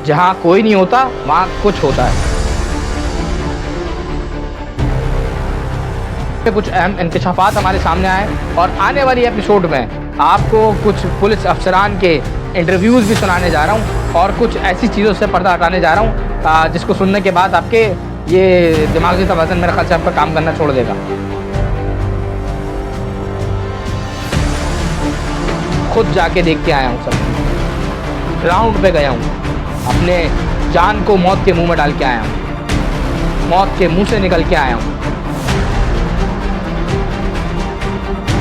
जहाँ कोई नहीं होता वहाँ कुछ होता है। कुछ अहम इंकशाफात हमारे सामने आए और आने वाली एपिसोड में आपको कुछ पुलिस अफसरान के इंटरव्यूज़ भी सुनाने जा रहा हूँ और कुछ ऐसी चीज़ों से पर्दा हटाने जा रहा हूँ जिसको सुनने के बाद आपके ये दिमागी तवाज़ुन मेरे ख्याल से आपका काम करना छोड़ देगा। खुद जाके देख के आया हूँ, सब ग्राउंड पे गया हूँ, अपने जान को मौत के मुंह में डाल के आया हूँ, मौत के मुंह से निकल के आया हूँ।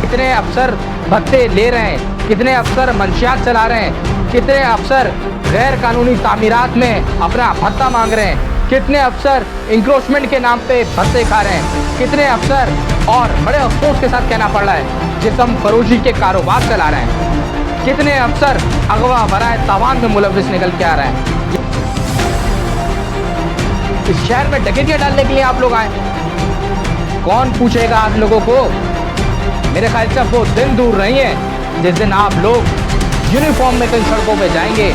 कितने अफसर भत्ते ले रहे हैं, कितने अफसर मंशियात चला रहे हैं, कितने अफसर गैर कानूनी तामीरात में अपना भत्ता मांग रहे हैं, कितने अफसर इंक्रोचमेंट के नाम पे भत्ते खा रहे हैं, कितने अफसर और बड़े अफसोस के साथ कहना पड़ रहा है जिस्म फरोशी के कारोबार चला रहे हैं, कितने अफसर अगवा बराए तावान में मुलविस निकल के आ रहे हैं। इस शहर में डकैतियां डालने के लिए आप लोग आए, कौन पूछेगा आप लोगों को? मेरे ख्याल से वो दिन दूर नहीं है जिस दिन आप लोग यूनिफॉर्म में कई सड़कों पे जाएंगे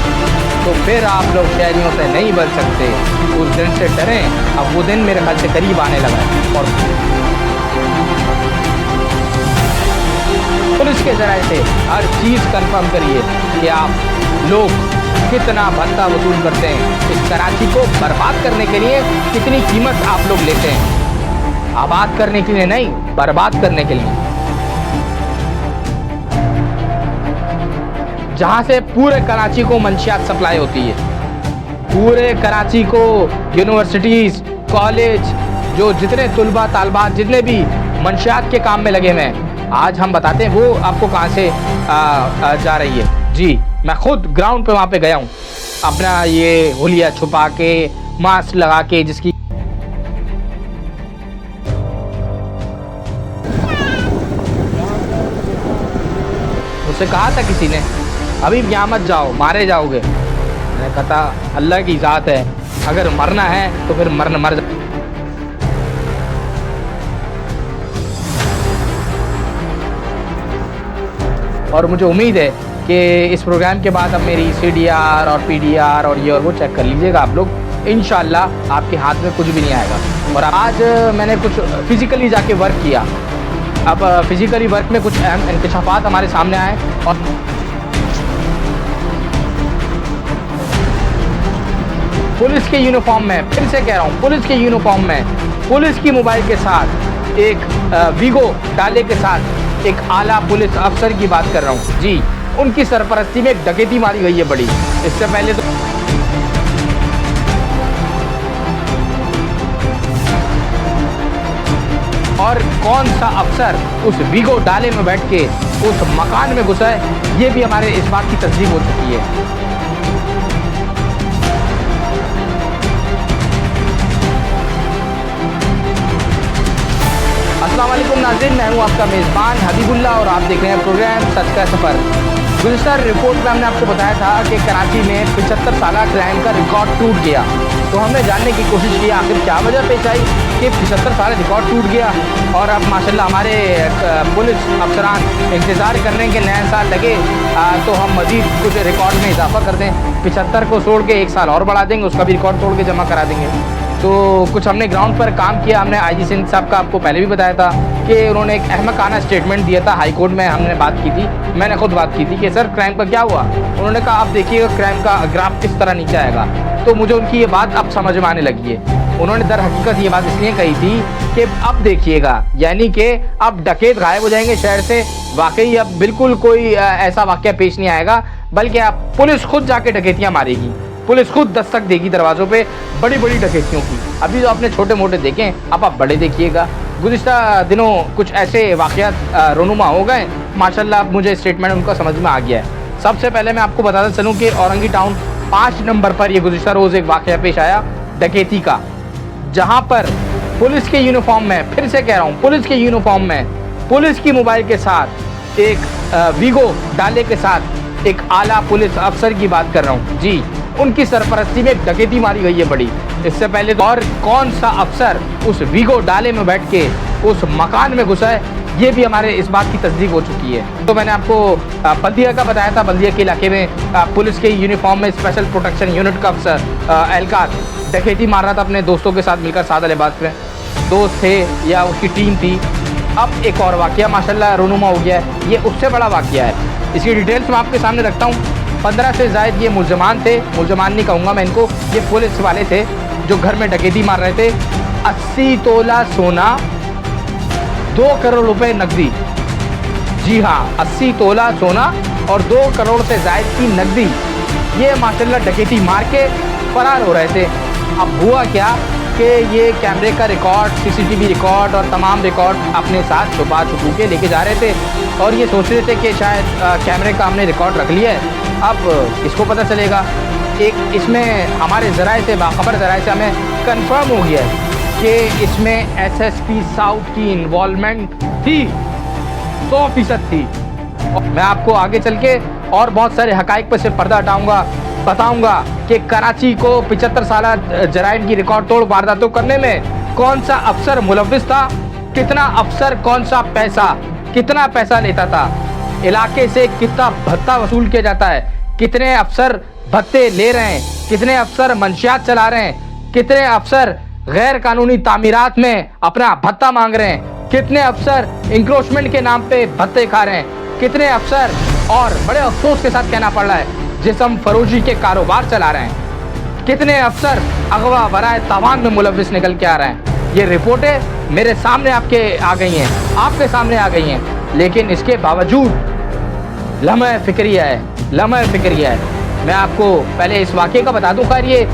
तो फिर आप लोग शहरियों से नहीं बच सकते। उस दिन से डरें, अब वो दिन मेरे ख्याल से करीब आने लगा है। और पुलिस के जरिए से हर चीज़ कंफर्म करिए कि आप लोग कितना भत्ता वसूल करते हैं, इस कराची को बर्बाद करने के लिए कितनी कीमत आप लोग लेते हैं। आबाद करने के लिए नहीं, बर्बाद करने के लिए। जहाँ से पूरे कराची को मंशियात सप्लाई होती है, पूरे कराची को यूनिवर्सिटीज़, कॉलेज, जो जितने तुलबा तालबात जितने भी मंशियात के काम में लगे हुए हैं, आज हम बताते हैं वो आपको कहाँ से जा रही है। जी, मैं खुद ग्राउंड पे वहाँ पे गया हूँ, अपना ये हुलिया छुपा के, मास्क लगा के, जिसकी मुझसे कहा था किसी ने अभी यहाँ मत जाओ, मारे जाओगे। मैंने कहा था अल्लाह की ज़ात है, अगर मरना है तो फिर मर जा। और मुझे उम्मीद है कि इस प्रोग्राम के बाद अब मेरी CDR और PDR और ये और वो चेक कर लीजिएगा आप लोग। इंशाल्लाह आपके हाथ में कुछ भी नहीं आएगा। और आज मैंने कुछ फिज़िकली जाके वर्क किया। अब फिज़िकली वर्क में कुछ अहम इंकशाफात हमारे सामने आए और पुलिस के यूनिफॉर्म में, फिर से कह रहा हूँ, पुलिस के यूनिफॉर्म में, पुलिस की मोबाइल के साथ एक वीगो डाले के साथ एक आला पुलिस अफसर की बात कर रहा हूँ। जी, उनकी सरपरस्ती में एक डकैती मारी गई है बड़ी। इससे पहले तो और कौन सा अफसर उस वीगो डाले में बैठ के उस मकान में घुसा है, ये भी हमारे इस बात की तस्दीक हो चुकी है। अस्सलाम वालेकुम नाज़रीन, मैं हूँ आपका मेज़बान हबीबुल्लाह और आप देख रहे हैं प्रोग्राम सच का सफ़र। गुज़िश्ता रिपोर्ट में हमने आपको बताया था कि कराची में 75 साला क्राइम का रिकॉर्ड टूट गया। तो हमने जानने की कोशिश की आखिर क्या वजह पेश आई कि 75 साल रिकॉर्ड टूट गया। और अब माशाल्लाह हमारे पुलिस अफसरान इंतज़ार करने के नया साल लगे तो हम मज़ीद कुछ रिकॉर्ड में इजाफा कर दें, 75 को छोड़ के 1 साल और बढ़ा देंगे, उसका भी रिकॉर्ड तोड़ के जमा करा देंगे। तो कुछ हमने ग्राउंड पर काम किया। हमने IG सिंध साहब का आपको पहले भी बताया था कि उन्होंने एक अहमकाना स्टेटमेंट दिया था। हाई कोर्ट में हमने बात की थी, मैंने खुद बात की थी कि सर क्राइम का क्या हुआ। उन्होंने कहा आप देखिएगा क्राइम का ग्राफ किस तरह नीचे आएगा। तो मुझे उनकी ये बात अब समझ में आने लगी है। उन्होंने दर हकीकत ये बात इसलिए कही थी कि अब देखिएगा, यानी कि अब डकैत गायब हो जाएंगे शहर से। वाकई अब बिल्कुल कोई ऐसा वाक़या पेश नहीं आएगा, बल्कि अब पुलिस खुद जाके डकैतियाँ मारेगी, पुलिस खुद दस्तक देगी दरवाज़ों पे बड़ी बड़ी डकैतियों की। अभी तो आपने छोटे मोटे देखें, अब आप बड़े देखिएगा। गुज़िश्ता दिनों कुछ ऐसे वाक़यात रोनुमा हो गए, माशाल्लाह मुझे स्टेटमेंट उनका समझ में आ गया है। सबसे पहले मैं आपको बताता चलूँ कि औरंगी टाउन 5 नंबर पर ये गुज़िश्ता रोज़ एक वाक़या पेश आया डकैती का, जहाँ पर पुलिस के यूनिफॉर्म में, फिर से कह रहा हूँ, पुलिस के यूनिफॉर्म में, पुलिस की मोबाइल के साथ एक वीगो डाले के साथ एक आला पुलिस अफसर की बात कर रहा हूँ। जी, उनकी सरपरस्ती में एक डकैती मारी गई है बड़ी। इससे पहले तो और कौन सा अफसर उस वीगो डाले में बैठ के उस मकान में घुसा है, ये भी हमारे इस बात की तस्दीक हो चुकी है। तो मैंने आपको बल्दिया का बताया था, बल्दिया के इलाके में पुलिस के यूनिफॉर्म में स्पेशल प्रोटेक्शन यूनिट का अफसर एहलकार डकैती मार रहा था अपने दोस्तों के साथ मिलकर सादा लिबास में। दोस्त थे या उसकी टीम थी। अब एक और वाक़या माशाल्लाह रोनुमा हो गया है, ये उससे बड़ा वाक़या है। इसकी डिटेल्स मैं आपके सामने रखता हूँ। 15 से ज़ायद ये मुलजमान थे, मुलजमान नहीं कहूँगा मैं इनको, ये पुलिस वाले थे जो घर में डकैती मार रहे थे। 80 तोला सोना, 2 करोड़ रुपए नकदी। जी हाँ, 80 तोला सोना और 2 करोड़ से ज़ायद की नकदी, ये माशाल्लाह डकैती मार के फरार हो रहे थे। अब हुआ क्या कि ये कैमरे का रिकॉर्ड, सीसीटीवी रिकॉर्ड और तमाम रिकॉर्ड अपने साथ छुपा के लेके जा रहे थे और ये सोच रहे थे कि शायद कैमरे का हमने रिकॉर्ड रख लिया है, अब किसको पता चलेगा। एक इसमें हमारे ज़राए से, बाखबर ज़राए से हमें कंफर्म हो गया है कि इसमें एसएसपी साउथ की इन्वॉल्वमेंट थी, 100% थी। और मैं आपको आगे चल के और बहुत सारे हकाइक पर से पर्दा हटाऊँगा, बताऊंगा कि कराची को 75 साल जराइम की रिकॉर्ड तोड़ वारदातों करने में कौन सा अफसर मुलव्विस था, कितना अफसर कौन सा पैसा, कितना पैसा लेता था, इलाके से कितना भत्ता वसूल किया जाता है, कितने अफसर भत्ते ले रहे हैं, कितने अफसर मंशियात चला रहे हैं, कितने अफसर गैर कानूनी तामीरात में अपना भत्ता मांग रहे हैं, कितने अफसर इंक्रोचमेंट के नाम पे भत्ते खा रहे हैं, कितने अफसर, और बड़े अफसोस के साथ कहना पड़ रहा है, जिस्म फरोशी के कारोबार चला रहे हैं, कितने अफसर अगवा बराए तावान में मुलव्विस निकल के आ रहे हैं। ये रिपोर्टें मेरे सामने आपके आ गई हैं, आपके सामने आ गई हैं, लेकिन इसके बावजूद लम्हे फिक्रिया है, लम्हे फिक्रिया है। मैं आपको पहले इस वाक़े का बता दूं। खैर ये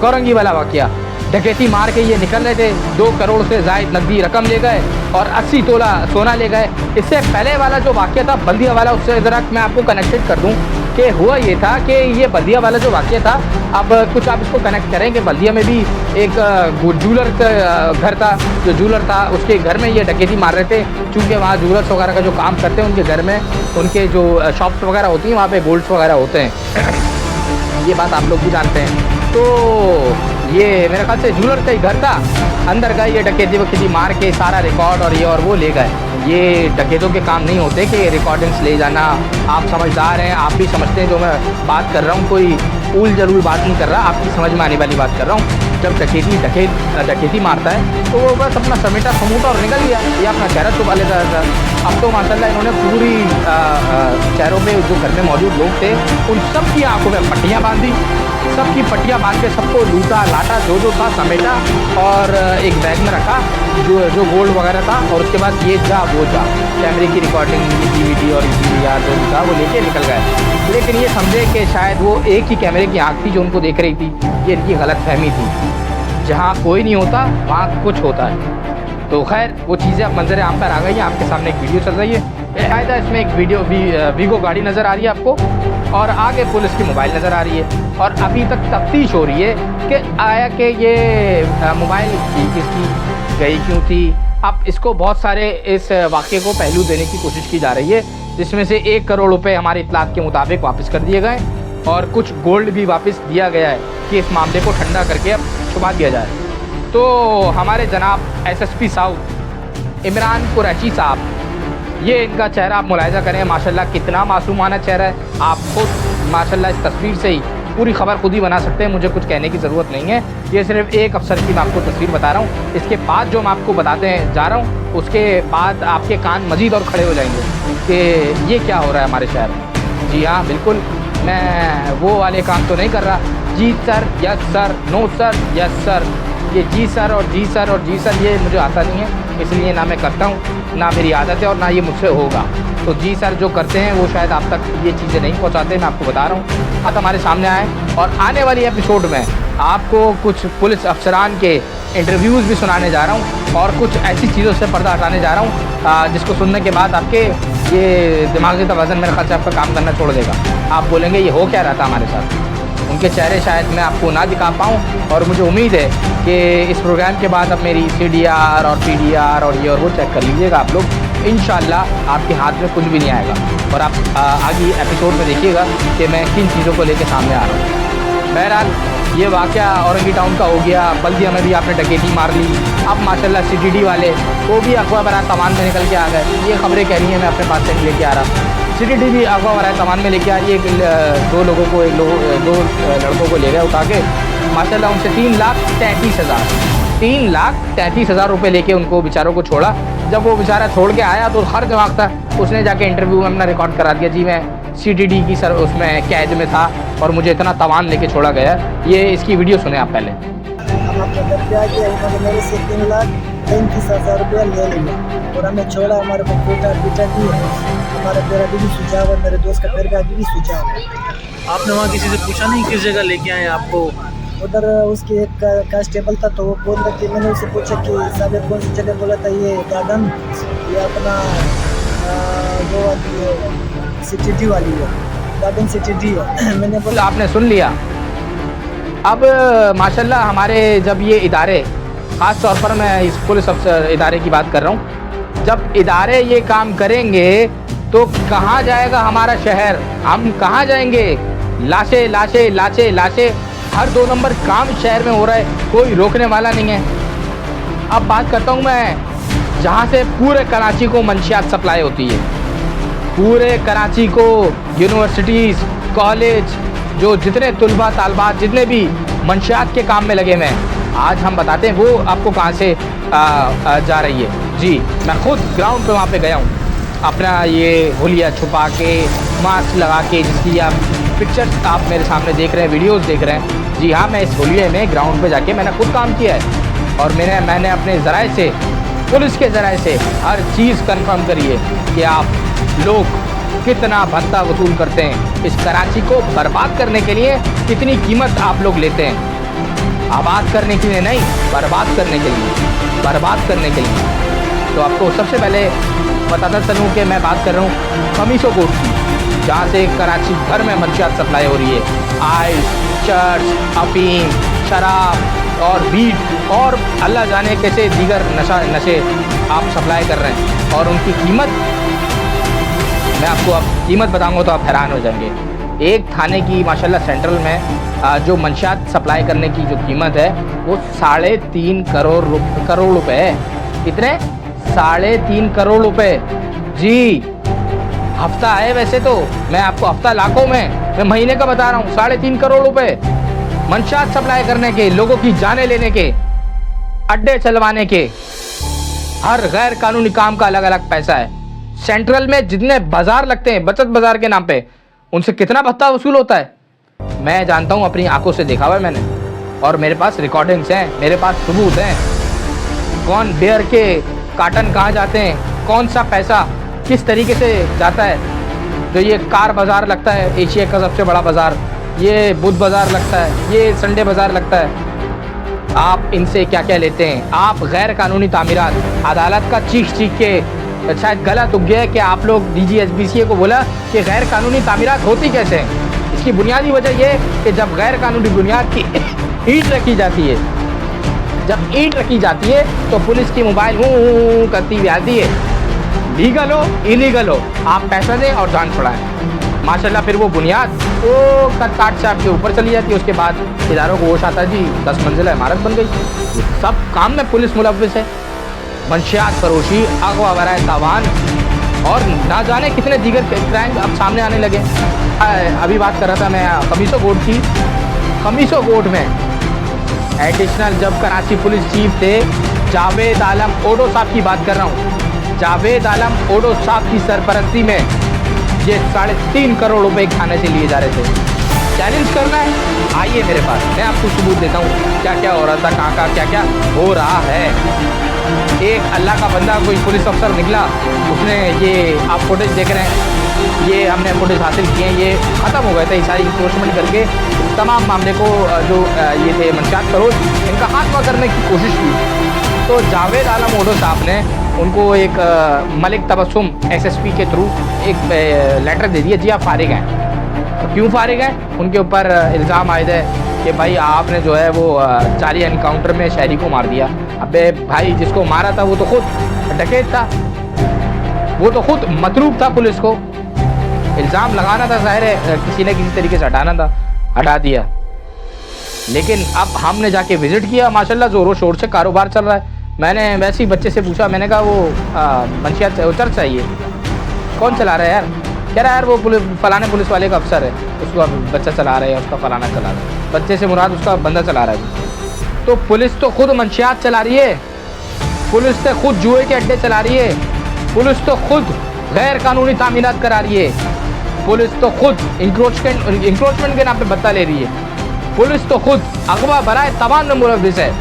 गौरंगी वाला वाक़या, डकैती मार के ये निकल रहे थे, 2 करोड़ से ज़ायद नकदी रकम ले गए और 80 तोला सोना ले गए। इससे पहले वाला जो वाक़या था बल्दिया वाला, उससे ज़रा मैं आपको कनेक्टेड कर दूं कि हुआ ये था कि ये बल्दिया वाला जो वाक़या था, अब कुछ आप इसको कनेक्ट करेंगे। बल्दिया में भी एक जूलर का घर था, जो जूलर था उसके घर में ये डकैती मार रहे थे। चूँकि वहाँ जूलर्स वगैरह का जो काम करते हैं, उनके घर में उनके जो शॉप्स वगैरह होती हैं, वहाँ पे गोल्ड्स वगैरह होते हैं। ये बात आप लोग भी जानते हैं। तो ये मेरे ख्याल से जूलर का ही घर था, अंदर गए ये डकैती वकैती मार के सारा रिकॉर्ड और ये और वो ले गए। ये डकैतों के काम नहीं होते कि रिकॉर्डिंग्स ले जाना। आप समझदार हैं, आप भी समझते हैं जो मैं बात कर रहा हूँ, कोई उल जलूल बात नहीं कर रहा, आपकी समझ में आने वाली बात कर रहा हूँ। जब डकैती मारता है तो वो बस अपना समेटा समूटा और निकल गया, ये अपना चेहरा छुपा लेता था। अब तो माशाल्लाह इन्होंने पूरी शहरों में जो घर में मौजूद लोग थे उन सब की आंखों में पट्टियाँ बांधी, सबकी पट्टियाँ बांध के सबको लूटा लाटा, जो था समेटा और एक बैग में रखा जो गोल्ड वगैरह था, और उसके बाद ये जा वो जा, कैमरे की रिकॉर्डिंग, DVD और DVR जो भी था वो लेके निकल गए। लेकिन ये समझे कि शायद वो एक ही कैमरे की आँख थी जो उनको देख रही थी। ये इनकी गलतफहमी थी, जहाँ कोई नहीं होता वहाँ कुछ होता है। तो खैर वो चीज़ें अब मंजर आम पर आ गई हैं। आपके सामने एक वीडियो चल रही है, बाकायदा इसमें एक वीडियो वीगो गाड़ी नज़र आ रही है आपको, और आगे पुलिस की मोबाइल नज़र आ रही है। और अभी तक तफ्तीश हो रही है कि आया कि ये मोबाइल किसकी गई क्यों थी। अब इसको बहुत सारे इस वाक़े को पहलू देने की कोशिश की जा रही है, जिसमें से 1 करोड़ रुपए हमारे इत्तलात के मुताबिक वापस कर दिए गए और कुछ गोल्ड भी वापस दिया गया है कि इस मामले को ठंडा करके अब छुपा दिया जाए। तो हमारे जनाब SSP साउथ इमरान कुरैशी साहब, ये इनका चेहरा आप मुलाहिजा करें, माशाल्लाह कितना मासूमाना चेहरा है। आप खुद माशाल्लाह इस तस्वीर से ही पूरी खबर खुद ही बना सकते हैं, मुझे कुछ कहने की ज़रूरत नहीं है। ये सिर्फ एक अफसर की मैं आपको तस्वीर बता रहा हूँ। इसके बाद जो मैं आपको बताते जा रहा हूँ, उसके बाद आपके कान मज़ीद और खड़े हो जाएंगे कि ये क्या हो रहा है हमारे शहर में। जी हाँ, बिल्कुल मैं वो वाले काम तो नहीं कर रहा, जी sir, yes sir, no sir, yes sir. ये जी सर और जी सर और जी सर ये मुझे आता नहीं है, इसलिए ना मैं करता हूँ, ना मेरी आदत है और ना ये मुझसे होगा। तो जी सर जो करते हैं वो शायद आप तक ये चीज़ें नहीं पहुँचाते, मैं आपको बता रहा हूँ। बात हमारे सामने आए और आने वाली एपिसोड में आपको कुछ पुलिस अफसरान के इंटरव्यूज़ भी सुनाने जा रहा हूँ और कुछ ऐसी चीज़ों से पर्दा हटाने जा रहा हूँ जिसको सुनने के बाद आपके ये दिमागी तवाज़ुन मेरे ख्याल से आपका काम करना छोड़ देगा। आप बोलेंगे ये हो क्या रहा था हमारे साथ। उनके चेहरे शायद मैं आपको ना दिखा पाऊँ और मुझे उम्मीद है कि इस प्रोग्राम के बाद अब मेरी CDR और PDR और ये और वो चेक कर लीजिएगा आप लोग। इंशाल्लाह आपके हाथ में कुछ भी नहीं आएगा और आप आगे एपिसोड में देखिएगा कि मैं किन चीज़ों को लेकर सामने आ रहा हूँ। बहरहाल ये वाक़या औरंगी टाउन का हो गया। बल्दिया में भी आपने डकैती मार ली। अब माशाल्लाह CTD वाले वो भी अगवा बरा सामान में निकल के आ गए। ये खबरें कह रही हैं, मैं अपने पास से लेके आ रहा। CTD भी अगवा बरा सामान में लेके आ रही है। दो लड़कों को ले गए उठा के माशाल्लाह। उनसे 3,33,000 रुपये लेके उनको बेचारों को छोड़ा। जब वो बेचारा छोड़ के आया तो हर जवाब था, उसने जाके इंटरव्यू में अपना रिकॉर्ड करा दिया, जी मैं CTD की उसमें कैद में था और मुझे इतना तवान लेके छोड़ा गया। ये इसकी वीडियो सुने आप पहले। हम अपने घर पे आ गए, उन्होंने मेरे से 3,35,000 रुपया ले लिया और हमें छोड़ा। हमारे को पीटा दिया। हमारा पैर अभी भी सूजा हुआ, मेरे दोस्त का पैर अभी भी सूजा हुआ। आपने वहाँ किसी से पूछा नहीं किस जगह लेके आए आपको? उधर उसके एक कांस्टेबल था, तो वो बोल रहा कि मैंने उससे पूछा कि साहब कौन सी जगह, बोला था ये गार्डन, ये अपना वो CTD वाली है, गार्डन CTD है। मैंने बोला आपने सुन लिया। अब माशाल्लाह हमारे जब ये इदारे, ख़ास तौर पर मैं इस पुलिस अफसर इदारे की बात कर रहा हूँ, जब इदारे ये काम करेंगे तो कहाँ जाएगा हमारा शहर? हम कहाँ जाएंगे? लाशें लाशें लाशें लाशें, हर 2 नंबर काम शहर में हो रहा है, कोई रोकने वाला नहीं है। अब बात करता हूँ मैं जहाँ से पूरे कराची को मंशियात सप्लाई होती है, पूरे कराची को यूनिवर्सिटीज़, कॉलेज, जो जितने तुलबा तालबात जितने भी मंशियात के काम में लगे हुए हैं, आज हम बताते हैं वो आपको कहाँ से जा रही है। जी मैं खुद ग्राउंड पे वहाँ पे गया हूँ, अपना ये हुलिया छुपा के, मास्क लगा के, जिसकी आप पिक्चर्स आप मेरे सामने देख रहे हैं, वीडियोस देख रहे हैं। जी हाँ, मैं इस हुलिये में ग्राउंड पे जाके मैंने खुद काम किया है और मैंने अपने ज़राए से, पुलिस के ज़राए से हर चीज़ कंफर्म करी है कि आप लोग कितना भत्ता वसूल करते हैं। इस कराची को बर्बाद करने के लिए कितनी कीमत आप लोग लेते हैं। आबाद करने के लिए नहीं, बर्बाद करने के लिए, बर्बाद करने के लिए। तो आपको सबसे पहले बताता चलूँ कि मैं बात कर रहा हूँ खमीसो कोट की, जहाँ से कराची भर में मंशियात सप्लाई हो रही है। आइस, चर्च, अफीम, शराब और बीट और अल्लाह जाने कैसे दीगर नशे आप सप्लाई कर रहे हैं। और उनकी कीमत, मैं आपको अब कीमत बताऊंगा तो आप हैरान हो जाएंगे। एक थाने की माशाल्लाह सेंट्रल में जो मंशियात सप्लाई करने की जो कीमत है वो 3.5 करोड़ रुपए है। कितने? 3.5 करोड़ रुपए। जी हफ्ता है वैसे तो, मैं आपको हफ्ता लाखों में, मैं महीने का बता रहा हूँ। 3.5 करोड़ रुपए मंशियात सप्लाई करने के, लोगों की जानें लेने के, अड्डे चलवाने के, हर गैर कानूनी काम का अलग अलग पैसा है। सेंट्रल में जितने बाजार लगते हैं बचत बाजार के नाम पे, उनसे कितना भत्ता वसूल होता है मैं जानता हूँ, अपनी आंखों से देखा हुआ है मैंने, और मेरे पास रिकॉर्डिंग्स हैं, मेरे पास सबूत हैं। कौन बेयर के कार्टन कहाँ जाते हैं, कौन सा पैसा किस तरीके से जाता है। जो ये कार बाज़ार लगता है, एशिया का सबसे बड़ा बाज़ार, ये बुध बाज़ार लगता है, ये संडे बाज़ार लगता है, आप इनसे क्या क्या लेते हैं। आप गैर कानूनी तामीरात, अदालत का चीख के शायद गला दुख गया है कि आप लोग DGSBCA को बोला कि गैर कानूनी तामीरात होती कैसे हैं। इसकी बुनियादी वजह यह कि जब गैर कानूनी बुनियाद की ईंट रखी जाती है, जब ईंट रखी जाती है तो पुलिस की मोबाइल करती हुई आती है। लीगल हो इलीगल हो, आप पैसा दें और जान छुड़ाएं। माशाल्लाह फिर वो बुनियाद वो कट से आपके ऊपर चली जाती है। उसके बाद इदारों को होश आता है, जी 10 मंजिला इमारत बन गई। सब काम में पुलिस मुलव्विस है। मंशियात फरोशी, अगवा वराए तावान और ना जाने कितने दीगर क्राइम अब सामने आने लगे। अभी बात कर रहा था मैं खमीसो कोट की। खमीसो कोट में एडिशनल जब कराची पुलिस चीफ थे जावेद आलम ओडो साहब की बात कर रहा हूँ, जावेद आलम ओडो साहब की सरपरस्ती में ये 3.5 करोड़ रुपए खाने से लिए जा रहे थे। चैलेंज करना है, आइए मेरे पास, मैं आपको सबूत देता हूँ क्या क्या हो रहा था, कहाँ क्या क्या हो रहा है। एक अल्लाह का बंदा, कोई पुलिस अफसर निकला, उसने ये आप फुटेज देख रहे हैं, ये हमने फुटेज हासिल किए हैं, ये ख़त्म हो गए थे सारी इंक्रोचमेंट करके तमाम मामले को। जो ये थे मंशियात फरोश, इनका खात्मा करने की कोशिश की। तो जावेद आलम ओडो साहब ने उनको एक मलिक तबस्सुम SSP के थ्रू एक लेटर दे दिया, जी आप फारिग हैं। क्यों फारिग हैं? उनके ऊपर इल्ज़ाम आयद है कि भाई आपने जो है वो जारी एनकाउंटर में शहरी को मार दिया। अबे भाई, जिसको मारा था वो तो खुद डकैत था, वो तो खुद मतलूब था। पुलिस को इल्ज़ाम लगाना था, ज़ाहिर है किसी न किसी तरीके से हटाना था, हटा दिया। लेकिन अब हमने जाके विजिट किया, माशाल्लाह ज़ोरों शोर से कारोबार चल रहा है। मैंने वैसे ही बच्चे से पूछा, मैंने कहा वो मंशियात चर्च चाहिए, कौन चला रहा है यार? कह रहा है यार वो फलाने पुलिस वाले का अफसर है, उसका बच्चा चला रहा है, उसका फलाना चला रहा है। बच्चे से मुराद उसका बंदा चला रहा है। तो पुलिस तो खुद मंशियात चला रही है, पुलिस तो खुद जुए के अड्डे चला रही है, पुलिस तो खुद गैर कानूनी तामीरात करा रही है, पुलिस तो खुद इंक्रोचमेंट के नाम पे भत्ता ले रही है, पुलिस तो खुद अगवा बराए तमाम में मुलव्विस है।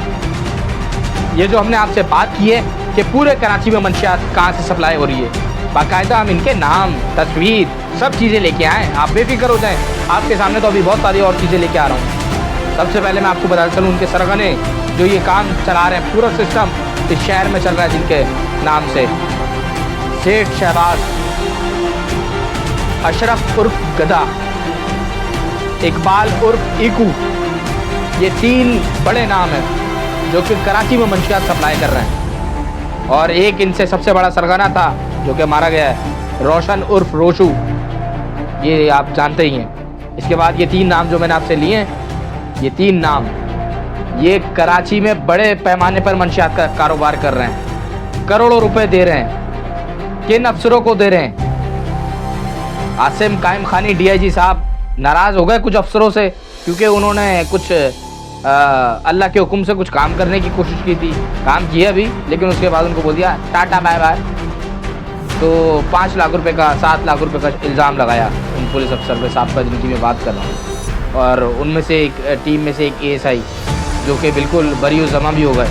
ये जो हमने आपसे बात की है कि पूरे कराची में मंशियात कहाँ से सप्लाई हो रही है, बाकायदा हम इनके नाम, तस्वीर, सब चीज़ें लेके आए। आप बेफिक्र हो जाएं, आपके सामने तो अभी बहुत सारी और चीज़ें लेके आ रहा हूँ। सबसे पहले मैं आपको बता चलूँ, उनके सरगने जो ये काम चला रहे हैं, पूरा सिस्टम इस शहर में चल रहा है जिनके नाम से, सेठ शहबाज, अशरफ उर्फ गदा, इकबाल उर्फ इकू, ये 3 बड़े नाम हैं जो कि कराची में मंशियात सप्लाई कर रहे हैं। और एक इनसे सबसे बड़ा सरगना था जो कि मारा गया है, रोशन उर्फ रोशू, ये आप जानते ही हैं। इसके बाद ये 3 नाम जो मैंने आपसे लिए हैं, ये 3 नाम ये कराची में बड़े पैमाने पर मंशियात का कारोबार कर रहे हैं, करोड़ों रुपए दे रहे हैं। किन अफसरों को दे रहे हैं? आसिम कायम खानी DIG साहब नाराज़ हो गए कुछ अफसरों से, क्योंकि उन्होंने कुछ अल्लाह के हुक्म से कुछ काम करने की कोशिश की थी, काम किया भी, लेकिन उसके बाद उनको बोल दिया टाटा बाय बाय। तो 5 लाख रुपए का, 7 लाख रुपए का इल्ज़ाम लगाया उन पुलिस अफसर पे साहब का, जिनकी मैं बात कर रहा हूँ। और उनमें से एक टीम में से एक ASI जो कि बिल्कुल बरी जमा भी हो गए।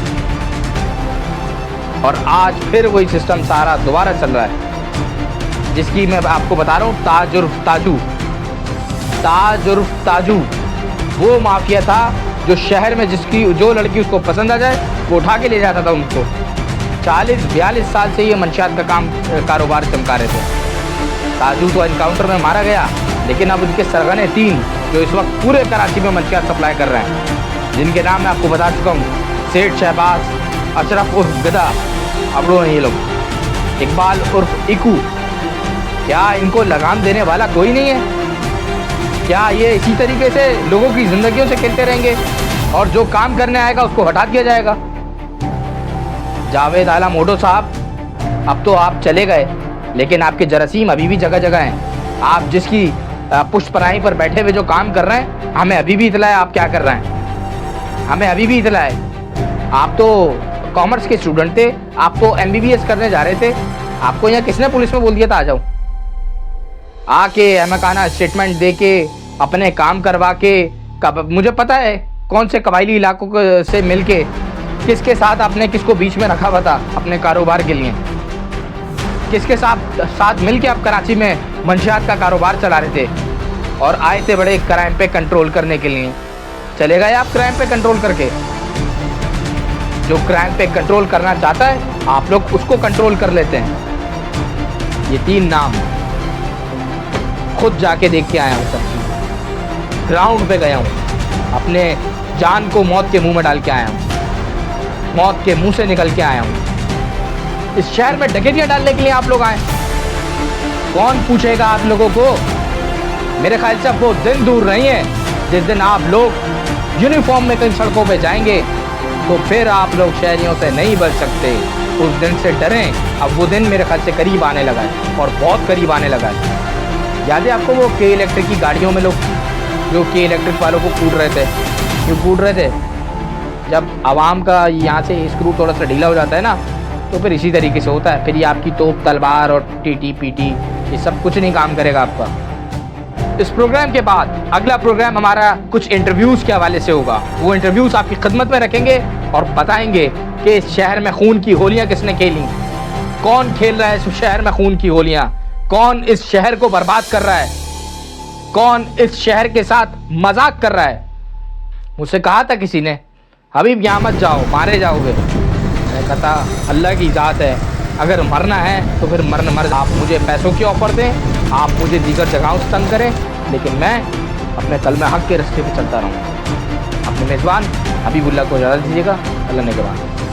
और आज फिर वही सिस्टम सारा दोबारा चल रहा है, जिसकी मैं आपको बता रहा हूँ, ताज उर्फ ताजू वो माफिया था जो शहर में जिसकी जो लड़की उसको पसंद आ जाए वो उठा के ले जाता था उनको। 40-42 साल से ये मंशियात का कारोबार चमका रहे थे। ताजू तो एनकाउंटर में मारा गया, लेकिन अब उनके सरगने 3 जो इस वक्त पूरे कराची में मंशियात सप्लाई कर रहे हैं, जिनके नाम मैं आपको बता चुका हूँ, सेठ शहबाज, अशरफ उर्फ गदा, अब लोग हैं ये लोग, इकबाल उर्फ इकू। क्या इनको लगाम देने वाला कोई नहीं है? क्या ये इसी तरीके से लोगों की ज़िंदगियों से खेलते रहेंगे और जो काम करने आएगा उसको हटा दिया जाएगा? जावेद आला मोटो साहब, अब तो आप चले गए, लेकिन आपके जरासीम अभी भी जगह जगह हैं। आप जिसकी पुष्पराई पर बैठे हुए जो काम कर रहे हैं, हमें अभी भी इतला है आप क्या कर रहे हैं, हमें अभी भी इतला है। आप तो कॉमर्स के स्टूडेंट थे, आप तो MBBS करने जा रहे थे, आपको यहाँ किसने पुलिस में बोल दिया था आ जाओ? आके अहमकाना स्टेटमेंट दे के अपने काम करवा के, मुझे पता है कौन से कबायली इलाकों से मिलके किसके साथ आपने किसको बीच में रखा हुआ था अपने कारोबार के लिए, किसके साथ मिलके आप कराची में मंशियात का कारोबार चला रहे थे और आए थे बड़े क्राइम पे कंट्रोल करने के लिए। चले गए आप क्राइम पे कंट्रोल करके। जो क्राइम पे कंट्रोल करना चाहता है आप लोग उसको कंट्रोल कर लेते हैं। ये 3 नाम खुद जाके देख के आया हूँ, सब ग्राउंड पे गया हूँ, अपने जान को मौत के मुंह में डाल के आया हूँ, मौत के मुंह से निकल के आया हूँ। इस शहर में डकैतियाँ डालने के लिए आप लोग आए, कौन पूछेगा आप लोगों को? मेरे ख्याल से अब वो दिन दूर नहीं है जिस दिन आप लोग यूनिफॉर्म में कहीं सड़कों पे जाएंगे तो फिर आप लोग शहरियों से नहीं बच सकते। उस दिन से डरें, अब वो दिन मेरे ख्याल से करीब आने लगा है और बहुत करीब आने लगा है। याद है आपको वो के इलेक्ट्रिक की गाड़ियों में लोग जो के इलेक्ट्रिक वालों को कूद रहे थे, क्यों कूद रहे थे? जब आवाम का यहाँ से स्क्रू थोड़ा सा ढीला हो जाता है ना, तो फिर इसी तरीके से होता है। फिर ये आपकी तोप तलवार और TT-PT ये सब कुछ नहीं काम करेगा आपका। इस प्रोग्राम के बाद अगला प्रोग्राम हमारा कुछ इंटरव्यूज़ के हवाले से होगा। वो इंटरव्यूज़ आपकी खिदमत में रखेंगे और बताएंगे कि इस शहर में खून की होलियाँ किसने खेली, कौन खेल रहा है इस शहर में खून की होलियाँ, कौन इस शहर को बर्बाद कर रहा है, कौन इस शहर के साथ मजाक कर रहा है। मुझसे कहा था किसी ने, हबीब यहाँ मत जाओ, मारे जाओगे। मैं कहता अल्लाह की ज़ात है, अगर मरना है तो फिर मर। आप मुझे पैसों की ऑफ़र दें, आप मुझे दीगर जगहों से तंग करें, लेकिन मैं अपने कलमे हक़ के रास्ते पे चलता रहूँ। अपने मेज़बान हबीबुल्लाह को इजाज़त दीजिएगा। अल्लाह ने के बाद।